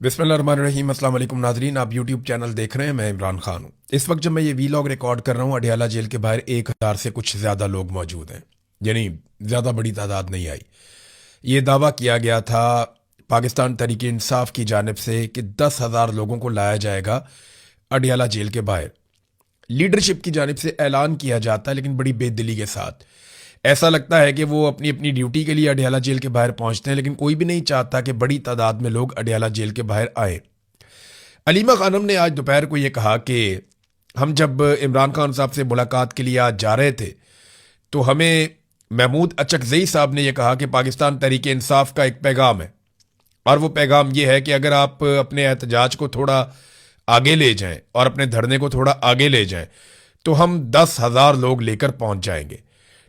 बिस्मिल्लाहिर्रहमानिर्रहीम। अस्सलाम वालेकुम नाजरीन, आप यूट्यूब चैनल देख रहे हैं। मैं इमरान खान हूँ। इस वक्त जब मैं ये वीलॉग रिकॉर्ड कर रहा हूँ, अडयाला जेल के बाहर 1,000 से कुछ ज़्यादा लोग मौजूद हैं, यानी ज़्यादा बड़ी तादाद नहीं आई। ये दावा किया गया था पाकिस्तान तहरीक इंसाफ की जानिब से कि 10,000 लोगों को लाया जाएगा अडयाला जेल के बाहर। लीडरशिप की जानिब से ऐलान किया जाता है, लेकिन बड़ी बेदिली के साथ। ऐसा लगता है कि वो अपनी अपनी ड्यूटी के लिए अडयाला जेल के बाहर पहुंचते हैं, लेकिन कोई भी नहीं चाहता कि बड़ी तादाद में लोग अडयाला जेल के बाहर आए। अलीमा खानम ने आज दोपहर को ये कहा कि हम जब इमरान खान साहब से मुलाकात के लिए आज जा रहे थे तो हमें महमूद अचकजई साहब ने यह कहा कि पाकिस्तान तहरीक इंसाफ का एक पैगाम है, और वो पैगाम ये है कि अगर आप अपने एहतजाज को थोड़ा आगे ले जाएं और अपने धरने को थोड़ा आगे ले जाएं तो हम 10,000 लोग लेकर पहुंच जाएंगे।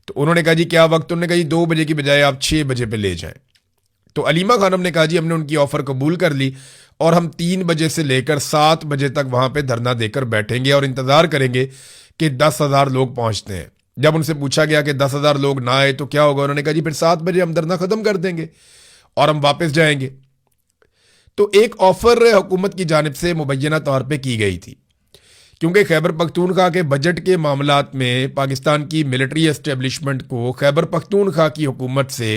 तो उन्होंने कहा जी क्या वक्त? उन्होंने कहा जी 2 बजे की बजाय आप 6 बजे पे ले जाएं। तो अलीमा खानम ने कहा जी हमने उनकी ऑफर कबूल कर ली और हम 3 बजे से लेकर 7 बजे तक वहां पे धरना देकर बैठेंगे और इंतजार करेंगे कि 10,000 लोग पहुंचते हैं। जब उनसे पूछा गया कि 10,000 लोग ना आए तो क्या होगा, उन्होंने कहा जी फिर 7 बजे हम धरना खत्म कर देंगे और हम वापस जाएंगे। तो एक ऑफर हुकूमत की जानिब से मुबैना तौर पर की गई थी, क्योंकि खैबर पख्तूनख्वा के बजट के मामलात में पाकिस्तान की मिलिट्री एस्टेब्लिशमेंट को खैबर पख्तूनख्वा की हुकूमत से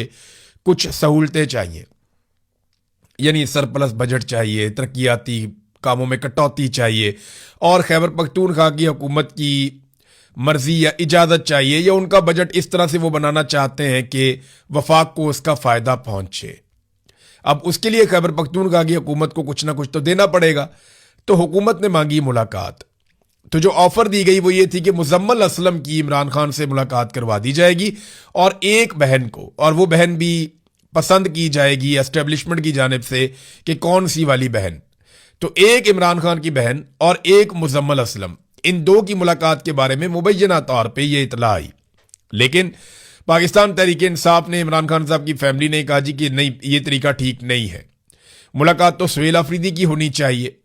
कुछ सहूलतें चाहिए, यानी सरप्लस बजट चाहिए, तरक्याती कामों में कटौती चाहिए, और खैबर पख्तूनख्वा की हुकूमत की मर्जी या इजाज़त चाहिए, या उनका बजट इस तरह से वो बनाना चाहते हैं कि वफाक को उसका फ़ायदा पहुंचे। अब उसके लिए खैबर पख्तूनख्वा की हुकूमत को कुछ ना कुछ तो देना पड़ेगा। तो हुकूमत ने मांगी मुलाकात। तो जो ऑफर दी गई वो ये थी कि मुजम्मल असलम की इमरान खान से मुलाकात करवा दी जाएगी, और एक बहन को, और वो बहन भी पसंद की जाएगी एस्टेब्लिशमेंट की जानिब से कि कौन सी वाली बहन। तो एक इमरान खान की बहन और एक मुजम्मल असलम, इन दो की मुलाकात के बारे में मुबैना तौर पर यह इतला आई। लेकिन पाकिस्तान तहरीक इंसाफ ने, इमरान खान साहब की फैमिली ने कहा जी कि नहीं, ये तरीका ठीक नहीं है। मुलाकात तो सुहेल अफरीदी की होनी चाहिए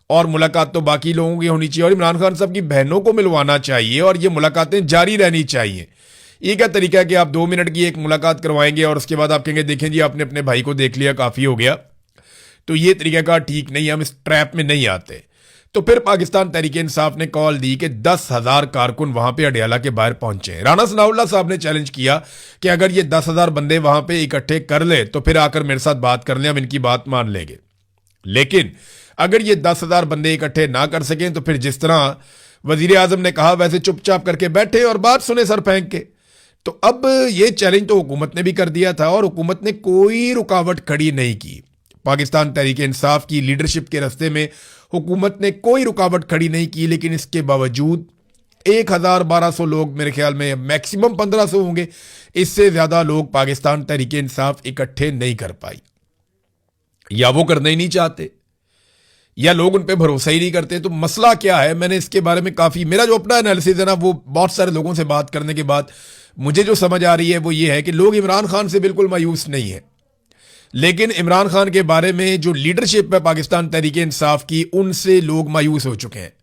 और मुलाकात तो बाकी लोगों की होनी चाहिए, और इमरान खान साहब की बहनों को मिलवाना चाहिए, और ये मुलाकातें जारी रहनी चाहिए। ये क्या तरीका है कि आप 2 मिनट की एक मुलाकात करवाएंगे और उसके बाद आप कहेंगे देखें जी आपने अपने भाई को देख लिया, काफ़ी हो गया। तो ये तरीकाकार ठीक नहीं है, हम इस ट्रैप में नहीं आते। तो फिर पाकिस्तान तहरीक इंसाफ ने कॉल दी कि 10,000 कारकुन वहां पे अडयाला के बाहर पहुंचे। राना सनाउल्लाह साहब ने चैलेंज किया कि अगर ये 10,000 बंदे वहां पे इकट्ठे कर ले तो फिर आकर मेरे साथ बात कर लें, हम इनकी बात मान लेंगे। लेकिन अगर ये 10,000 बंदे इकट्ठे ना कर सकें तो फिर जिस तरह वजीर आजम ने कहा वैसे चुपचाप करके बैठे और बात सुने सर फेंक के। तो अब ये चैलेंज तो हुकूमत ने भी कर दिया था, और हुकूमत ने कोई रुकावट खड़ी नहीं की। पाकिस्तान तहरीक इंसाफ की लीडरशिप के रास्ते में हुकूमत ने कोई रुकावट खड़ी नहीं की, लेकिन इसके बावजूद 1,1200 लोग, मेरे ख्याल में मैक्सिमम 1,500 होंगे, इससे ज्यादा लोग पाकिस्तान तहरीक इंसाफ इकट्ठे नहीं कर पाई। या वो करना ही नहीं चाहते या लोग उन पर भरोसा ही नहीं करते। तो मसला क्या है, मैंने इसके बारे में काफ़ी, मेरा जो अपना एनालिसिस है ना, वो बहुत सारे लोगों से बात करने के बाद मुझे जो समझ आ रही है वो ये है कि लोग इमरान खान से बिल्कुल मायूस नहीं है, लेकिन इमरान खान के बारे में जो लीडरशिप है पाकिस्तान तहरीक इंसाफ की, उनसे लोग मायूस हो चुके हैं,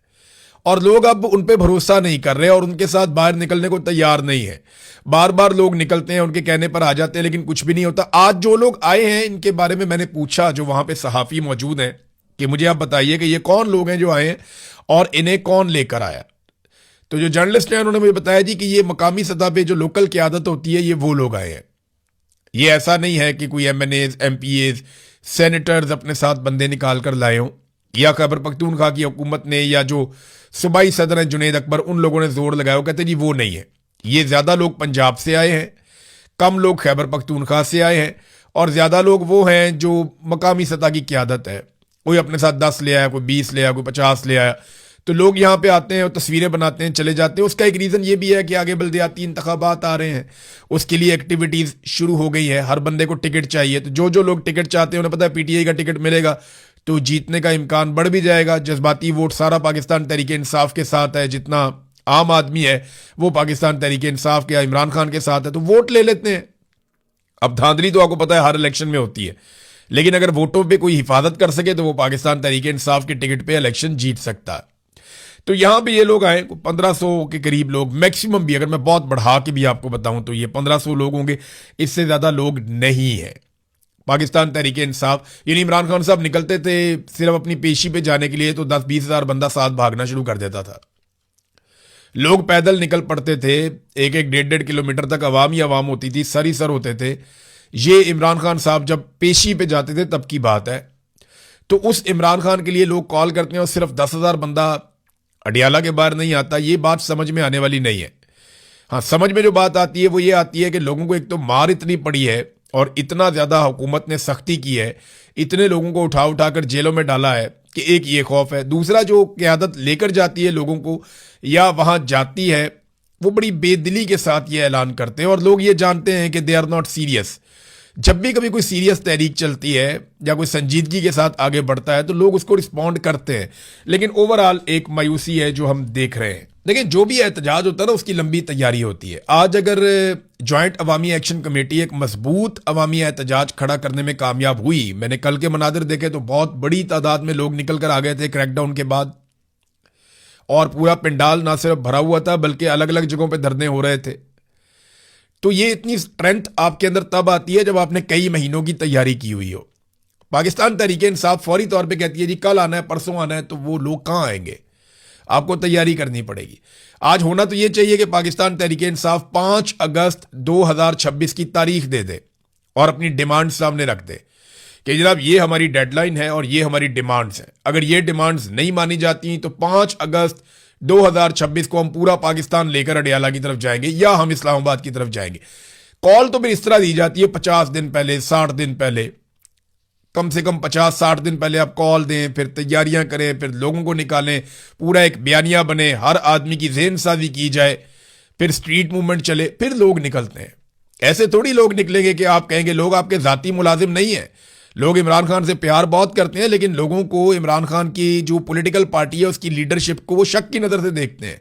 और लोग अब उन पर भरोसा नहीं कर रहे और उनके साथ बाहर निकलने को तैयार नहीं है। बार बार लोग निकलते हैं, उनके कहने पर आ जाते हैं, लेकिन कुछ भी नहीं होता। आज जो लोग आए हैं इनके बारे में मैंने पूछा, जो वहां पे सहाफ़ी मौजूद हैं, कि मुझे आप बताइए कि ये कौन लोग हैं जो आए हैं और इन्हें कौन लेकर आया। तो जो जर्नलिस्ट हैं उन्होंने मुझे बताया जी कि ये मकामी सतह पे जो लोकल क़यादत होती है, ये वो लोग आए हैं। ये ऐसा नहीं है कि कोई MNAs, MPAs, सेनेटर्स अपने साथ बंदे निकाल कर लाए हों, या खैबर पख्तूनख्वा की हुकूमत ने या जो सूबाई सदर हैं जुनैद अकबर, उन लोगों ने जोर लगाया। कहते जी वो नहीं है। ये ज़्यादा लोग पंजाब से आए हैं, कम लोग खैबर पख्तूनख्वा से आए हैं, और ज़्यादा लोग वो हैं जो मकामी सतह की क़यादत है। कोई अपने साथ 10 ले आया, कोई 20 ले आया, कोई 50 ले आया। तो लोग यहाँ पे आते हैं और तस्वीरें बनाते हैं, चले जाते हैं। उसका एक रीज़न ये भी है कि आगे बल्दियाती इंतखाबात आ रहे हैं, उसके लिए एक्टिविटीज़ शुरू हो गई है। हर बंदे को टिकट चाहिए, तो जो लोग टिकट चाहते हैं उन्हें पता है PTI का टिकट मिलेगा तो जीतने का इम्कान बढ़ भी जाएगा। जज्बाती वोट सारा पाकिस्तान तहरीक इंसाफ के साथ है, जितना आम आदमी है वो पाकिस्तान तहरीक इंसाफ के या इमरान खान के साथ है, तो वोट ले लेते हैं। अब धांधली तो आपको पता है हर इलेक्शन में होती है, लेकिन अगर वोटों पे कोई हिफाजत कर सके तो वो पाकिस्तान तहरीक इंसाफ के टिकट पे इलेक्शन जीत सकता है। तो यहां पे ये लोग आए, 1500 के करीब लोग मैक्सिमम भी, अगर मैं बहुत बढ़ा के भी आपको बताऊं तो ये 1500 लोग होंगे, इससे ज्यादा लोग नहीं है। पाकिस्तान तहरीक इंसाफ, यानी इमरान खान साहब निकलते थे सिर्फ अपनी पेशी पे जाने के लिए तो 10-20 हज़ार बंदा साथ भागना शुरू कर देता था। लोग पैदल निकल पड़ते थे, एक एक 1.5 किलोमीटर तक अवाम ही अवाम होती थी, सर ही सर होते थे। ये इमरान खान साहब जब पेशी पे जाते थे तब की बात है। तो उस इमरान खान के लिए लोग कॉल करते हैं और सिर्फ 10,000 बंदा अडियाला के बाहर नहीं आता, ये बात समझ में आने वाली नहीं है। हाँ, समझ में जो बात आती है वो ये आती है कि लोगों को एक तो मार इतनी पड़ी है और इतना ज़्यादा हुकूमत ने सख्ती की है, इतने लोगों को उठा उठा कर जेलों में डाला है कि एक ये खौफ है। दूसरा, जो क़यादत लेकर जाती है लोगों को या वहाँ जाती है, वो बड़ी बेदिली के साथ ये ऐलान करते हैं और लोग ये जानते हैं कि दे आर नॉट सीरियस। जब भी कभी कोई सीरियस तहरीक चलती है या कोई संजीदगी के साथ आगे बढ़ता है तो लोग उसको रिस्पॉन्ड करते हैं, लेकिन ओवरऑल एक मायूसी है जो हम देख रहे हैं। लेकिन जो भी एहतजाज होता है ना, उसकी लंबी तैयारी होती है। आज अगर जॉइंट अवामी एक्शन कमेटी एक मजबूत अवामी एहतजाज खड़ा करने में कामयाब हुई, मैंने कल के मनादिर देखे तो बहुत बड़ी तादाद में लोग निकल कर आ गए थे क्रैकडाउन के बाद, और पूरा पंडाल ना सिर्फ भरा हुआ था बल्कि अलग अलग जगहों पर धरने हो रहे थे। तो ये इतनी स्ट्रेंथ आपके अंदर तब आती है जब आपने कई महीनों की तैयारी की हुई हो। पाकिस्तान तहरीक इंसाफ फौरी तौर पे कहती है जी कल आना है, परसों आना है, तो वो लोग कहाँ आएंगे? आपको तैयारी करनी पड़ेगी। आज होना तो ये चाहिए कि पाकिस्तान तहरीक इंसाफ 5 अगस्त 2026 की तारीख दे दे और अपनी डिमांड सामने रख दे कि जनाब ये हमारी डेडलाइन है और ये हमारी डिमांड्स हैं। अगर ये डिमांड्स नहीं मानी जाती तो 5 अगस्त 2026 को हम पूरा पाकिस्तान लेकर अडियाला की तरफ जाएंगे या हम इस्लामाबाद की तरफ जाएंगे। कॉल तो फिर इस तरह दी जाती है 50 दिन पहले, 60 दिन पहले, कम से कम 50-60 दिन पहले आप कॉल दें, फिर तैयारियां करें, फिर लोगों को निकालें, पूरा एक बयानिया बने, हर आदमी की ज़हन साजी की जाए, फिर स्ट्रीट मूवमेंट चले, फिर लोग निकलते हैं। ऐसे थोड़ी लोग निकलेंगे कि आप कहेंगे लोग आपके ज़ाती मुलाजिम नहीं है। लोग इमरान खान से प्यार बहुत करते हैं, लेकिन लोगों को इमरान खान की जो पॉलिटिकल पार्टी है उसकी लीडरशिप को वो शक की नज़र से देखते हैं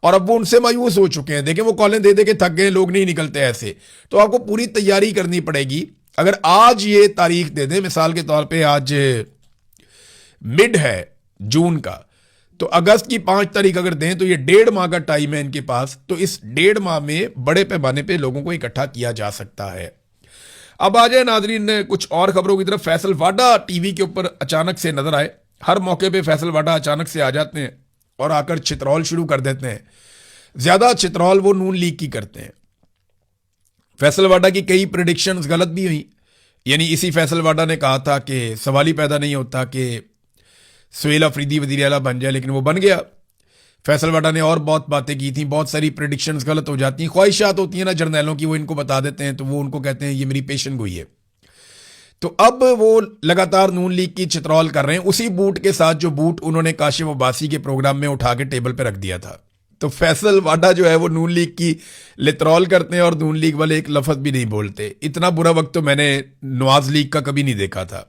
और अब वो उनसे मायूस हो चुके हैं। देखें, वो कॉलें दे दे के थक गए, लोग नहीं निकलते ऐसे। तो आपको पूरी तैयारी करनी पड़ेगी। अगर आज ये तारीख दे दें, मिसाल के तौर पे आज मिड है जून का, तो अगस्त की 5 तारीख अगर दें तो ये 1.5 माह का टाइम है इनके पास। तो इस 1.5 माह में बड़े पैमाने पे लोगों को इकट्ठा किया जा सकता है। अब आ जाए नाजरीन कुछ और खबरों की तरफ। फैसल वाडा टीवी के ऊपर अचानक से नजर आए। हर मौके पे फैसल वाडा अचानक से आ जाते हैं और आकर चित्रौल शुरू कर देते हैं। ज्यादा चित्रौल वो नून लीग की करते हैं। फैसल वाडा की कई प्रेडिक्शंस गलत भी हुई। यानी इसी फैसल वाडा ने कहा था कि सवाल ही पैदा नहीं होता कि सुहेल अफरीदी वज़ीर आला बन जाए, लेकिन वो बन गया। फैसल वाडा ने और बहुत बातें की थी, बहुत सारी प्रेडिक्शंस गलत हो जाती हैं। ख्वाहिशात होती हैं ना जर्नैलों की, वो इनको बता देते हैं तो वो उनको कहते हैं ये मेरी पेशन गोई है। तो अब वो लगातार नून लीग की चित्रौल कर रहे हैं, उसी बूट के साथ जो बूट उन्होंने काशिफ अब्बासी के प्रोग्राम में उठा के टेबल पर रख दिया था। तो फैसल वाडा जो है वो नून लीग की लितरौल करते हैं और नून लीग वाले एक लफ्ज़ भी नहीं बोलते। इतना बुरा वक्त तो मैंने नवाज लीग का कभी नहीं देखा था।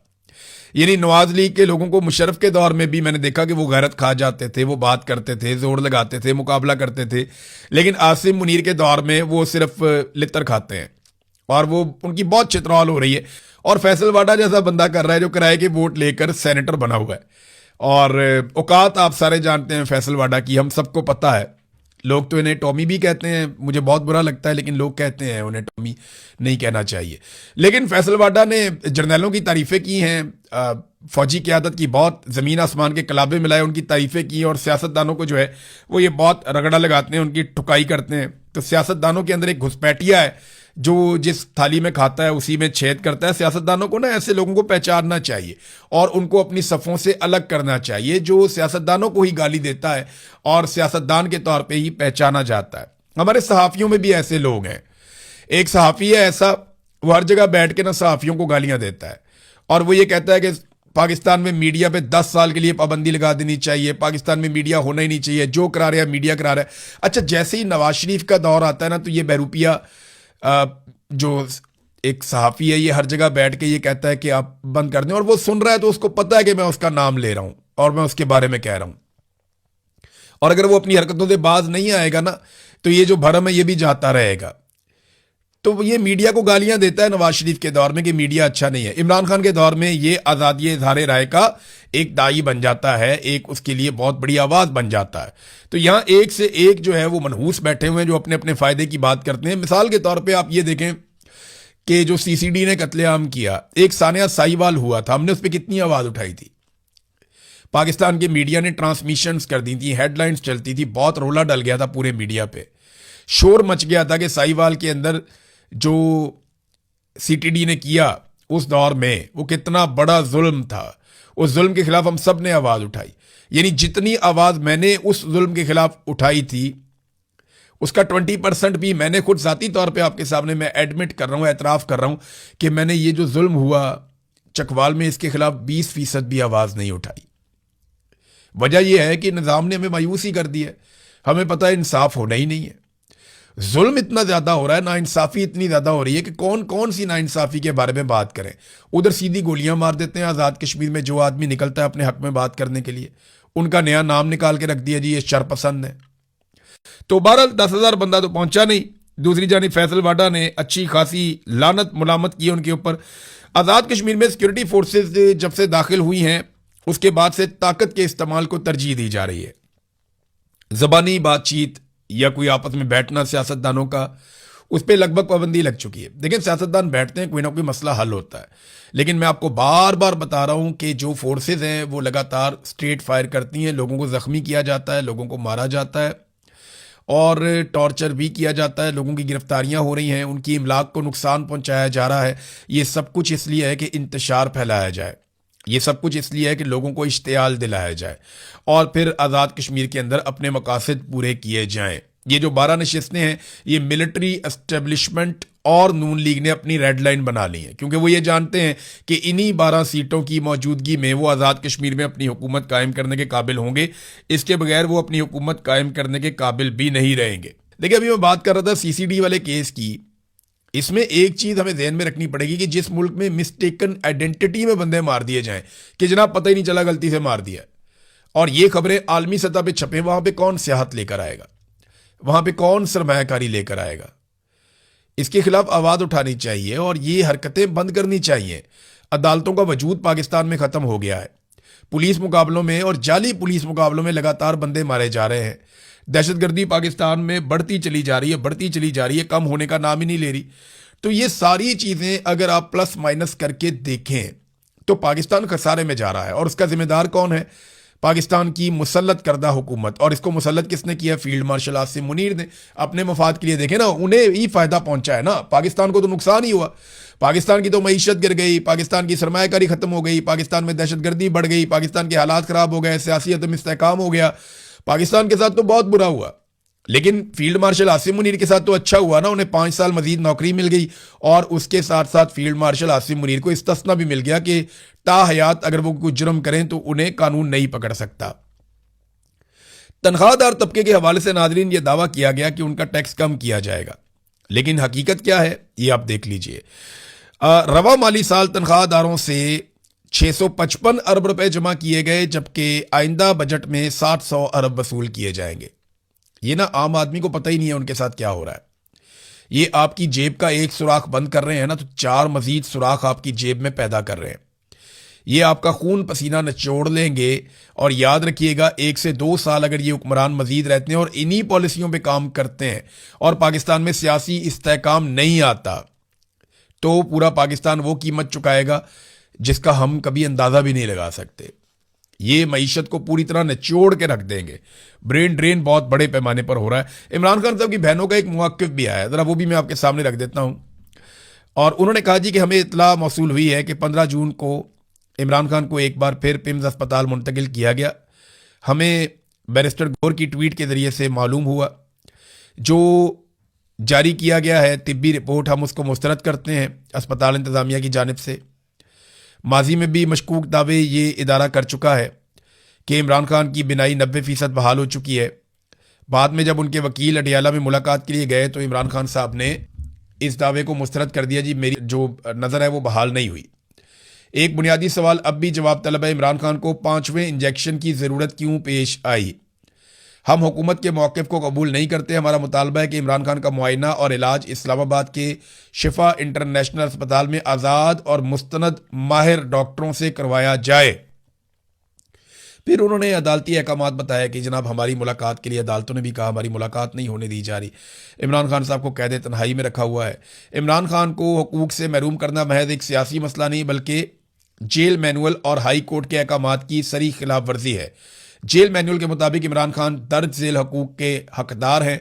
यानी नवाज लीग के लोगों को मुशर्रफ के दौर में भी मैंने देखा कि वो गैरत खा जाते थे, वो बात करते थे, जोर लगाते थे, मुकाबला करते थे, लेकिन आसिम मुनीर के दौर में वो सिर्फ लितर खाते हैं और वो उनकी बहुत चित्रौल हो रही है। और फैसल वाडा जैसा बंदा कर रहा है जो किराए के वोट लेकर सेनेटर बना हुआ है। और औकात आप सारे जानते हैं फैसल वाडा की, हम सबको पता है। लोग तो इन्हें टॉमी भी कहते हैं, मुझे बहुत बुरा लगता है, लेकिन लोग कहते हैं, उन्हें टॉमी नहीं कहना चाहिए। लेकिन फैसल वाडा ने जर्नैलों की तारीफ़ें की हैं, फौजी क़यादत की बहुत ज़मीन आसमान के कलाबे मिलाए उनकी तारीफ़ें की, और सियासतदानों को जो है वो ये बहुत रगड़ा लगाते हैं, उनकी ठुकाई करते हैं। तो सियासतदानों के अंदर एक घुसपैठिया है जो जिस थाली में खाता है उसी में छेद करता है। सियासतदानों को ना ऐसे लोगों को पहचानना चाहिए और उनको अपनी सफ़ों से अलग करना चाहिए जो सियासतदानों को ही गाली देता है और सियासतदान के तौर पे ही पहचाना जाता है। हमारे सहाफ़ियों में भी ऐसे लोग हैं। एक सहाफ़ी है ऐसा, वो हर जगह बैठ के ना सहाफ़ियों को गालियां देता है और वो ये कहता है कि पाकिस्तान में मीडिया पे 10 साल के लिए पाबंदी लगा देनी चाहिए, पाकिस्तान में मीडिया होना ही नहीं चाहिए, जो करा रहा है मीडिया करा रहा है। अच्छा, जैसे ही नवाज शरीफ का दौर आता है ना, तो ये बहरूपिया जो एक सहाफ़ी है, ये हर जगह बैठ के ये कहता है कि आप बंद कर दें, और वो सुन रहा है तो उसको पता है कि मैं उसका नाम ले रहा हूं और मैं उसके बारे में कह रहा हूं। और अगर वो अपनी हरकतों से बाज नहीं आएगा ना, तो ये जो भरम है ये भी जाता रहेगा। तो ये मीडिया को गालियां देता है नवाज शरीफ के दौर में कि मीडिया अच्छा नहीं है। इमरान खान के दौर में ये आज़ादी इज़हार राय का एक दाई बन जाता है, एक उसके लिए बहुत बड़ी आवाज़ बन जाता है। तो यहाँ एक से एक जो है वो मनहूस बैठे हुए हैं जो अपने अपने फ़ायदे की बात करते हैं। मिसाल के तौर पे आप ये देखें कि जो सीसीडी ने कत्लेआम किया, एक सानिया साहिवाल हुआ था, हमने उस पर कितनी आवाज उठाई थी। पाकिस्तान के मीडिया ने ट्रांसमिशंस कर दी थी, हेडलाइंस चलती थी, बहुत रोला डल गया था पूरे मीडिया पे, शोर मच गया था कि साहिवाल के अंदर जो सीटीडी ने किया उस दौर में वो कितना बड़ा जुल्म था। उस जुल्म के खिलाफ हम सब ने आवाज उठाई। यानी जितनी आवाज मैंने उस जुल्म के खिलाफ उठाई थी उसका 20% भी मैंने खुद जाती तौर पे आपके सामने मैं एडमिट कर रहा हूं, एतराफ कर रहा हूं कि मैंने ये जो जुल्म हुआ चकवाल में इसके खिलाफ 20% भी आवाज नहीं उठाई। वजह यह है कि निजाम ने हमें मायूसी कर दी है। हमें पता है इंसाफ होना ही नहीं है, जुल्म इतना ज्यादा हो रहा है, नाइंसाफी इतनी ज्यादा हो रही है कि कौन कौन सी नाइंसाफी के बारे में बात करें। उधर सीधी गोलियां मार देते हैं। आजाद कश्मीर में जो आदमी निकलता है अपने हक में बात करने के लिए, उनका नया नाम निकाल के रख दिया जी ये शरपसंद है। तो 10,000 बंदा तो पहुंचा नहीं। दूसरी जानी फैसल वाडा ने अच्छी खासी लानत मुलामत की उनके ऊपर। आजाद कश्मीर में सिक्योरिटी फोर्सेज जब से दाखिल हुई हैं उसके बाद से ताकत के इस्तेमाल को तरजीह दी जा रही है। जबानी बातचीत या कोई आपस में बैठना सियासतदानों का, उस पर लगभग पाबंदी लग चुकी है। देखिए सियासतदान बैठते हैं, कोई ना कोई मसला हल होता है, लेकिन मैं आपको बार बार बता रहा हूं कि जो फोर्सेज हैं वो लगातार स्ट्रेट फायर करती हैं, लोगों को जख्मी किया जाता है, लोगों को मारा जाता है और टॉर्चर भी किया जाता है, लोगों की गिरफ्तारियां हो रही हैं, उनकी इमलाक को नुकसान पहुंचाया जा रहा है। ये सब कुछ इसलिए है कि इंतशार फैलाया जाए, ये सब कुछ इसलिए है कि लोगों को इश्तियाल दिलाया जाए और फिर आज़ाद कश्मीर के अंदर अपने मकासद पूरे किए जाएं। ये जो 12 नशिस्तें हैं ये मिलिट्री एस्टेब्लिशमेंट और नून लीग ने अपनी रेड लाइन बना ली है, क्योंकि वो ये जानते हैं कि इन्हीं 12 सीटों की मौजूदगी में वो आज़ाद कश्मीर में अपनी हुकूमत कायम करने के काबिल होंगे। इसके बगैर वो अपनी हुकूमत कायम करने के काबिल भी नहीं रहेंगे। देखिए अभी मैं बात कर रहा था सीसीडी वाले केस की। इसमें एक चीज हमें ध्यान में रखनी पड़ेगी कि जिस मुल्क में मिस्टेकन आइडेंटिटी में बंदे मार दिए जाएं कि जनाब पता ही नहीं चला गलती से मार दिया, और ये खबरें आलमी सतह पे छपे, वहां पे कौन सियाहत लेकर आएगा, वहां पे कौन सरमायाकारी लेकर आएगा। इसके खिलाफ आवाज उठानी चाहिए और ये हरकतें बंद करनी चाहिए। अदालतों का वजूद पाकिस्तान में खत्म हो गया है। पुलिस मुकाबलों में और जाली पुलिस मुकाबलों में लगातार बंदे मारे जा रहे हैं। दहशतगर्दी पाकिस्तान में बढ़ती चली जा रही है, बढ़ती चली जा रही है, कम होने का नाम ही नहीं ले रही। तो ये सारी चीजें अगर आप प्लस माइनस करके देखें तो पाकिस्तान खसारे में जा रहा है। और उसका जिम्मेदार कौन है? पाकिस्तान की मुसल्लत करदा हुकूमत। और इसको मुसल्लत किसने किया? फील्ड मार्शल आसिम मुनीर ने। अपने मफाद के लिए देखें ना, उन्हें ही फायदा पहुंचा है ना, पाकिस्तान को तो नुकसान ही हुआ। पाकिस्तान की तो मईशत गिर गई, पाकिस्तान की सरमायाकारी खत्म हो गई, पाकिस्तान में दहशतगर्दी बढ़ गई, पाकिस्तान के हालात खराब हो गए, सियासी अदम इस्तेहकाम हो गया। पाकिस्तान के साथ तो बहुत बुरा हुआ, लेकिन फील्ड मार्शल आसिम मुनीर के साथ तो अच्छा हुआ ना, उन्हें 5 साल मजीद नौकरी मिल गई। और उसके साथ साथ फील्ड मार्शल आसिम मुनीर को इस्तिस्ना भी मिल गया कि ताहयात अगर वो कुछ जुर्म करें तो उन्हें कानून नहीं पकड़ सकता। तनख्वाहदार तबके के हवाले से नाजरीन ये दावा किया गया कि उनका टैक्स कम किया जाएगा, लेकिन हकीकत क्या है ये आप देख लीजिए। रवा माली साल तनख्वाहदारों से 655 अरब रुपए जमा किए गए, जबकि आइंदा बजट में 700 अरब वसूल किए जाएंगे। ये ना आम आदमी को पता ही नहीं है उनके साथ क्या हो रहा है। ये आपकी जेब का एक सुराख बंद कर रहे हैं ना, तो 4 मजीद सुराख आपकी जेब में पैदा कर रहे हैं। ये आपका खून पसीना निचोड़ लेंगे। और याद रखिएगा 1 से 2 साल अगर ये हुक्मरान मजीद रहते हैं और इन्हीं पॉलिसियों पे काम करते हैं और पाकिस्तान में सियासी इस्तेहकाम नहीं आता, तो पूरा पाकिस्तान वो कीमत चुकाएगा जिसका हम कभी अंदाजा भी नहीं लगा सकते। ये मईशत को पूरी तरह निचोड़ के रख देंगे। ब्रेन ड्रेन बहुत बड़े पैमाने पर हो रहा है। इमरान खान साहब की बहनों का एक मुवाक्किफ भी आया, जरा वो भी मैं आपके सामने रख देता हूं। और उन्होंने कहा जी कि हमें इतला मौसूल हुई है कि 15 जून को इमरान खान को एक बार फिर पिम्स अस्पताल मुंतकिल किया गया। हमें बैरिस्टर गौर की ट्वीट के जरिए से मालूम हुआ। जो जारी किया गया है तिब्बी रिपोर्ट, हम उसको मुस्तरद करते हैं अस्पताल इंतजामिया की जानिब से। माजी में भी मशकूक दावे ये इदारा कर चुका है कि इमरान खान की बिनाई 90% बहाल हो चुकी है। बाद में जब उनके वकील अडियाला में मुलाकात के लिए गए तो इमरान खान साहब ने इस दावे को मुस्तरद कर दिया, जी मेरी जो नज़र है वो बहाल नहीं हुई। एक बुनियादी सवाल अब भी जवाब तलब है, इमरान खान को 5वें इंजेक्शन की ज़रूरत क्यों पेश आई? हम हुकूमत के मौक़िफ़ को कबूल नहीं करते। हमारा मुतालबा है कि इमरान खान का मुआयना और इलाज इस्लामाबाद के शिफा इंटरनेशनल अस्पताल में आज़ाद और मुस्तनद माहिर डॉक्टरों से करवाया जाए। फिर उन्होंने अदालती अहकामात बताया कि जनाब हमारी मुलाकात के लिए अदालतों ने भी कहा हमारी मुलाकात नहीं होने दी जा रही। इमरान खान साहब को कैद तन्हाई में रखा हुआ है। इमरान खान को हुकूक से महरूम करना महज एक सियासी मसला नहीं बल्कि जेल मैनुअल और हाई कोर्ट के अहकामात की सरी खिलाफ वर्जी है। जेल मैनुअल के मुताबिक इमरान खान दर्ज झेल हकूक के हकदार हैं।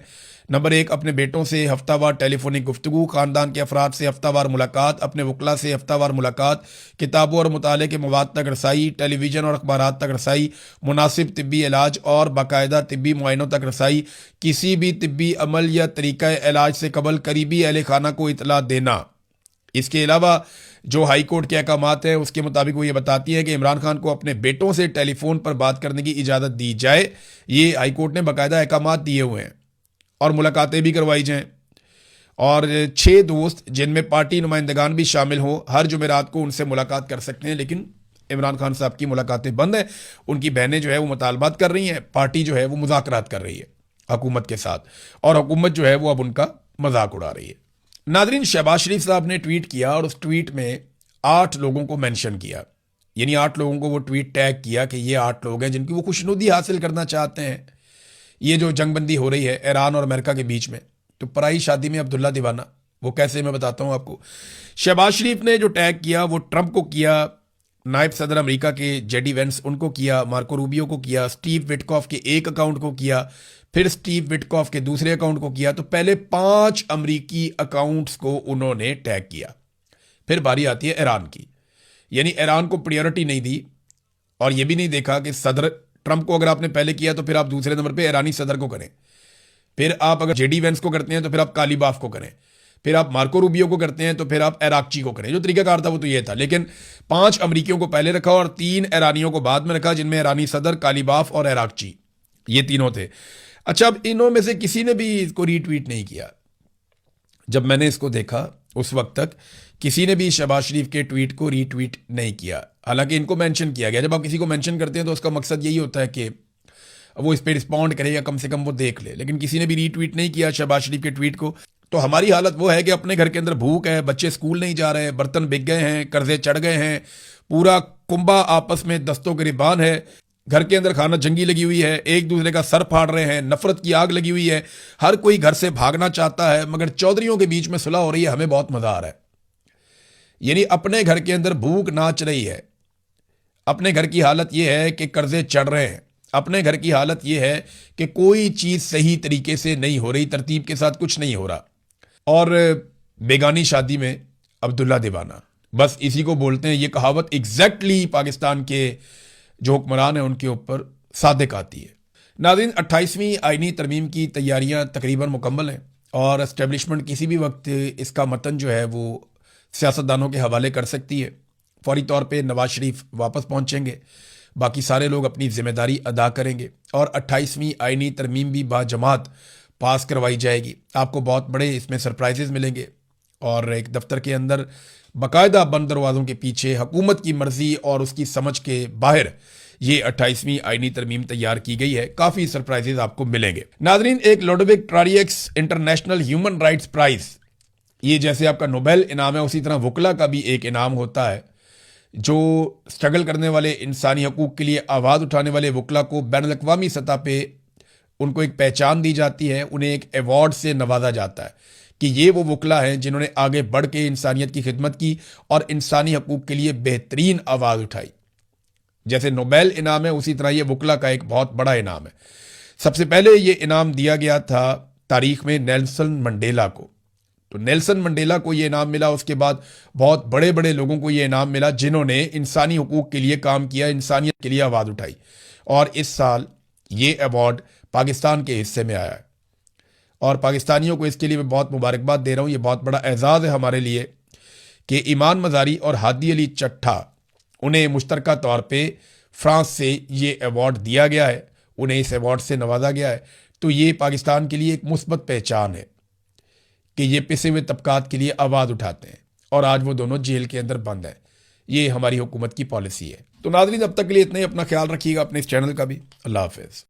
नंबर 1, अपने बेटों से हफ्तावार टेलीफोनिक गुफ्तगू, खानदान के अफराद से हफ्तावार मुलाकात, अपने वकला से हफ्तावार मुलाकात, किताबों और मुताले के मवाद तक रसाई, टेलीविज़न और अखबारात तक रसाई, मुनासिब तिब्बी इलाज और बाकायदा तिब्बी मुआयनों तक रसाई, किसी भी तिब्बी अमल या तरीक़ा इलाज से कबल करीबी अहल खाना को इतला देना। इसके अलावा जो हाई कोर्ट के अहकामात हैं उसके मुताबिक वो ये बताती है कि इमरान खान को अपने बेटों से टेलीफोन पर बात करने की इजाज़त दी जाए। ये हाई कोर्ट ने बाकायदा अहकामात दिए हुए हैं और मुलाकातें भी करवाई जाएं। और 6 दोस्त जिनमें पार्टी नुमाइंदगान भी शामिल हों हर जुमेरात को उनसे मुलाकात कर सकते हैं, लेकिन इमरान खान साहब की मुलाकातें बंद हैं। उनकी बहनें जो है वो मुतालबात कर रही हैं, पार्टी जो है वो मुज़ाकरात कर रही है हुकूमत के साथ और हुकूमत जो है वो अब उनका मजाक उड़ा रही है। नादरीन, शहबाज शरीफ साहब ने ट्वीट किया और उस ट्वीट में 8 लोगों को मेंशन किया, यानी 8 लोगों को वो ट्वीट टैग किया कि ये 8 लोग हैं जिनकी वो खुशनुदी हासिल करना चाहते हैं। ये जो जंगबंदी हो रही है ईरान और अमेरिका के बीच में, तो पराई शादी में अब्दुल्ला दीवाना, वो कैसे मैं बताता हूँ आपको। शहबाज शरीफ ने जो टैग किया वो ट्रंप को किया, नायब सदर अमेरिका के जेडी वेंस उनको किया, मार्को रूबियो को किया, स्टीव विटकॉफ के एक अकाउंट को किया, फिर स्टीव विटकॉफ के दूसरे अकाउंट को किया। तो पहले 5 अमरीकी अकाउंट्स को उन्होंने टैग किया। फिर बारी आती है ईरान की, यानी ईरान को प्रायोरिटी नहीं दी और यह भी नहीं देखा कि सदर ट्रंप को अगर आपने पहले किया तो फिर आप दूसरे नंबर पे ईरानी सदर को करें, फिर आप अगर जेडी वेंस को करते हैं तो फिर आप कालीबाफ को करें, फिर आप मार्को रूबियो को करते हैं तो फिर आप इराकची को करें। जो तरीकाकार था वो तो ये था, लेकिन 5 अमरीकियों को पहले रखा और 3 ईरानियों को बाद में रखा, जिनमें ईरानी सदर, कालीबाफ और इराकची, ये तीनों थे। अच्छा, अब इनों में से किसी ने भी इसको रीट्वीट नहीं किया। जब मैंने इसको देखा उस वक्त तक किसी ने भी शहबाज शरीफ के ट्वीट को रीट्वीट नहीं किया, हालांकि इनको मेंशन किया गया। जब आप किसी को मेंशन करते हैं तो उसका मकसद यही होता है कि वो इस पर रिस्पॉन्ड करे या कम से कम वो देख ले, लेकिन किसी ने भी रीट्वीट नहीं किया शहबाज शरीफ के ट्वीट को। तो हमारी हालत वो है कि अपने घर के अंदर भूख है, बच्चे स्कूल नहीं जा रहे, बर्तन बिक गए हैं, कर्जे चढ़ गए हैं, पूरा कुंबा आपस में दस्तों गिरबान है, घर के अंदर खाना जंगी लगी हुई है, एक दूसरे का सर फाड़ रहे हैं, नफरत की आग लगी हुई है, हर कोई घर से भागना चाहता है, मगर चौधरियों के बीच में सुलह हो रही है, हमें बहुत मजा आ रहा है। यानी अपने घर के अंदर भूख नाच रही है, अपने घर की हालत यह है कि कर्जे चढ़ रहे हैं, अपने घर की हालत यह है कि कोई चीज सही तरीके से नहीं हो रही, तरतीब के साथ कुछ नहीं हो रहा। और बेगानी शादी में अब्दुल्ला दीवाना, बस इसी को बोलते हैं। ये कहावत एग्जैक्टली पाकिस्तान के जो हुक्मरान हैं उनके ऊपर सादिक आती है। नाज़रीन, 28वीं आईनी तरमीम की तैयारियां तकरीबन मुकम्मल हैं और एस्टेब्लिशमेंट किसी भी वक्त इसका मतन जो है वो सियासतदानों के हवाले कर सकती है। फौरी तौर पे नवाज शरीफ वापस पहुंचेंगे, बाकी सारे लोग अपनी जिम्मेदारी अदा करेंगे और 28वीं आईनी तरमीम भी बाजमात पास करवाई जाएगी। आपको बहुत बड़े इसमें सरप्राइजेस मिलेंगे और एक दफ्तर के अंदर बाकायदा बंद दरवाज़ों के पीछे हुकूमत की मर्जी और उसकी समझ के बाहर ये 28वीं आईनी तरमीम तैयार की गई है। काफ़ी सरप्राइजेस आपको मिलेंगे। नाजरीन, एक लोडोविक ट्रारियक्स इंटरनेशनल ह्यूमन राइट्स प्राइज़, ये जैसे आपका नोबेल इनाम है उसी तरह वकला का भी एक इनाम होता है। जो स्ट्रगल करने वाले इंसानी हकूक़ के लिए आवाज़ उठाने वाले वकला को बैनुल अक़वामी सतह पे उनको एक पहचान दी जाती है, उन्हें एक अवार्ड से नवाजा जाता है कि ये वो वकला हैं जिन्होंने आगे बढ़ के इंसानियत की खिदमत की और इंसानी हकूक़ के लिए बेहतरीन आवाज़ उठाई। जैसे नोबेल इनाम है उसी तरह ये वकला का एक बहुत बड़ा इनाम है। सबसे पहले ये इनाम दिया गया था तारीख में नेल्सन मंडेला को, तो नेल्सन मंडेला को ये इनाम मिला। उसके बाद बहुत बड़े बड़े लोगों को ये इनाम मिला जिन्होंने इंसानी हकूक़ के लिए काम किया, इंसानियत के लिए आवाज़ उठाई। और इस साल ये अवार्ड पाकिस्तान के हिस्से में आया है और पाकिस्तानियों को इसके लिए मैं बहुत मुबारकबाद दे रहा हूँ। ये बहुत बड़ा एजाज़ है हमारे लिए कि ईमान मज़ारी और हादी अली चट्ठा, उन्हें मुश्तरका तौर पे फ्रांस से ये अवार्ड दिया गया है, उन्हें इस अवार्ड से नवाजा गया है। तो ये पाकिस्तान के लिए एक मुस्बत पहचान है कि ये पिसे हुए तबकात के लिए आवाज़ उठाते हैं और आज वो दोनों जेल के अंदर बंद हैं। ये हमारी हुकूमत की पॉलिसी है। तो नाज़रीन, अब तक के लिए इतना ही। अपना ख्याल रखिएगा, अपने इस चैनल का भी। अल्लाह हाफ़िज़।